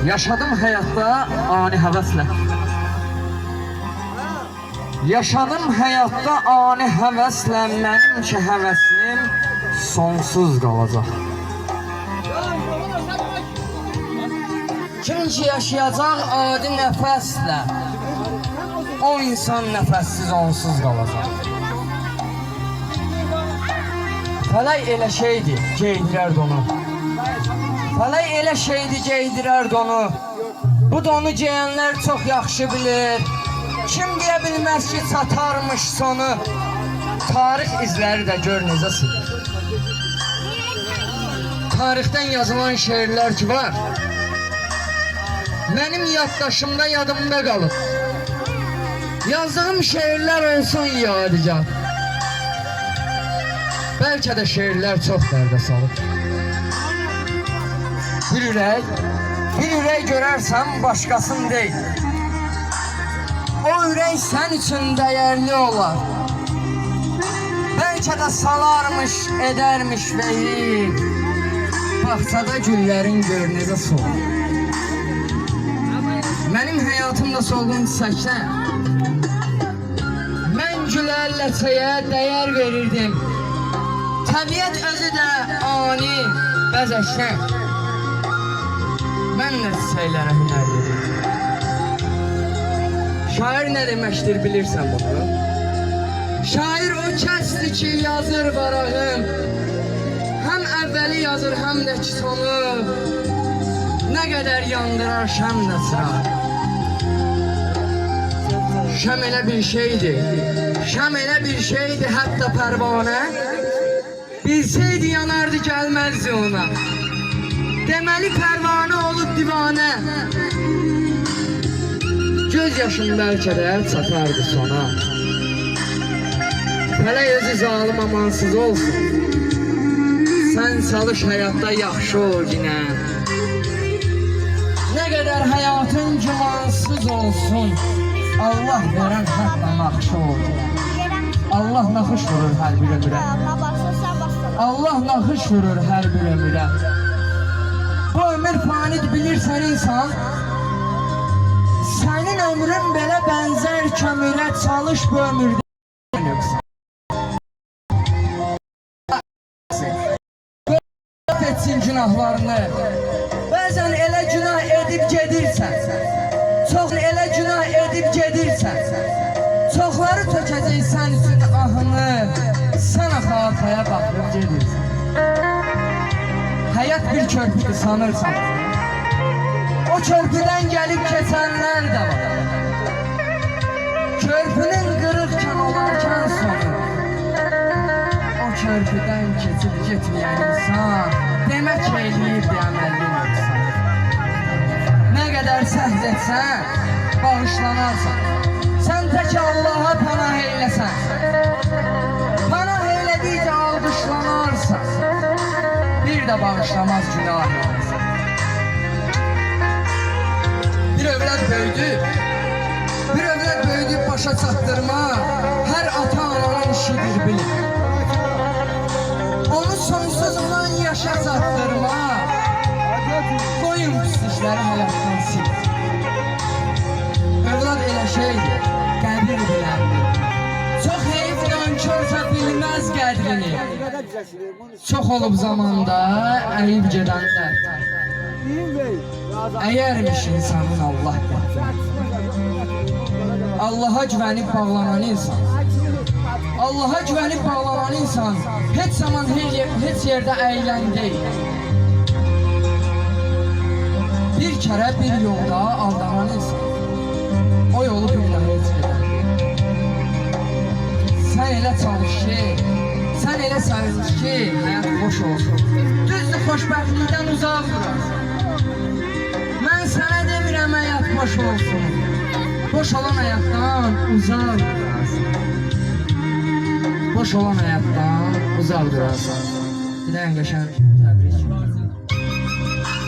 Yaşadım hayatta ani həvəslə. Yaşadım hayatta ani həvəslə, mənim ki həvəsim sonsuz qalacaq. Kim ki yaşayacaq adi nəfəslə, o insan nəfəssiz onsuz qalacaq. Fələk elə şeydir, geydirər donu. Fələk elə şeydir, geydirər donu. Bu donu geyənlər çox yaxşı bilir. Kim deyə bilməz ki, çatarmış sonu. Tarix izləri də gör necə silir. Tarixdən yazılan şeirlər ki var, mənim yaddaşımda, yadımda qalıb. Yazdığım şeirlər olsun yadigar. Bəlkə də şeirlər çox dərdə salıb. Bir ürək görərsən başqasın deyil. O ürək sən üçün dəyərli olar. Bəlkə də salarmış, edərmiş beylik. Baxçada güllərin gör necə solur. Mənim həyatımda solğun çiçəklər, mən gülə ləçəyə dəyər verirdim. Təbiət özü də ani bəzəklər, mən də çiçəklərə hünər verirdim. Şair nə deməkdir bilirsən bunu? Şair o kəsdir ki yazır varağım, həm əvvəli yazır həm də ki sonu. Nə qədər yandırar şəm də sıra. Şəm elə bir şeydir, şəm elə bir şeydir hətta pərvanə. Bilseydi yanardı gəlməzdi ona. Deməli pərvanə olub divanə. Göz yaşım bəlkə də çatardı sona. Fələk özü zalim amansız olsun. Sən çalış həyatda yaxşı ol yine. Nə qədər həyatın gümansız olsun, Allah verən hətta naxşı ol yine. Allah naxış vurur hər bir ömürə. Allah naxış vurur hər bir ömürə. Bu ömür fanid bilirsən insan. Sənin ömrün belə bənzər kömürə, çalış bu ömürdə yoksa. Qət etsin günahlarını. Bəzən elə günah edib gedirsən, çox elə günah edib gedirsən, çoxları tökəcək sən üçün ahını, sən axaya baxıb gedirsən. Həyat bir körpüdür sanırsan, o körpüdən gəlib keçənlər də var. Körpünün qırıqkən olarkən sonu, o körpüdən keçib getməyən insan demək eləyirdi əməlli nöqsan. Nə qədər səhv etsən, bağışlanarsan. Sən tək Allaha panah eyləsən, panah eylədikcə alqışlanarsan, bir də bağışlamaz günah eyləsən. Bir övlad böyüdü başa çatdırma, hər ata-ananın işidir bilir. Onu sonsuzundan yaşa çatdırma, qoyun pislikləri həyatdan sil. Övlad elə şeydir, qədir biləndir. Çox heyf nankörsə bilməz qədrini. Çox olub zamanda əyib gedənlər. Əyərmiş insanın Allah qədir. Allaha güvənib bağlanan insan, Allaha güvənib bağlanan insan heç zaman heç yerdə əylən deyil. Bir kərə bir yolda aldanan insan o yolu bir daha heç gedər. Sən elə çalış ki, sən elə sarılış ki, həyat xoş olsun. Düzdür, xoşbəxtlikdən uzaq durarsan. Mən sənə demirəm həyat xoş olsun. Boş olan həyatdan uzaq durarsan. Boş olan həyatdan uzaq durarsan. Bir də qəşəng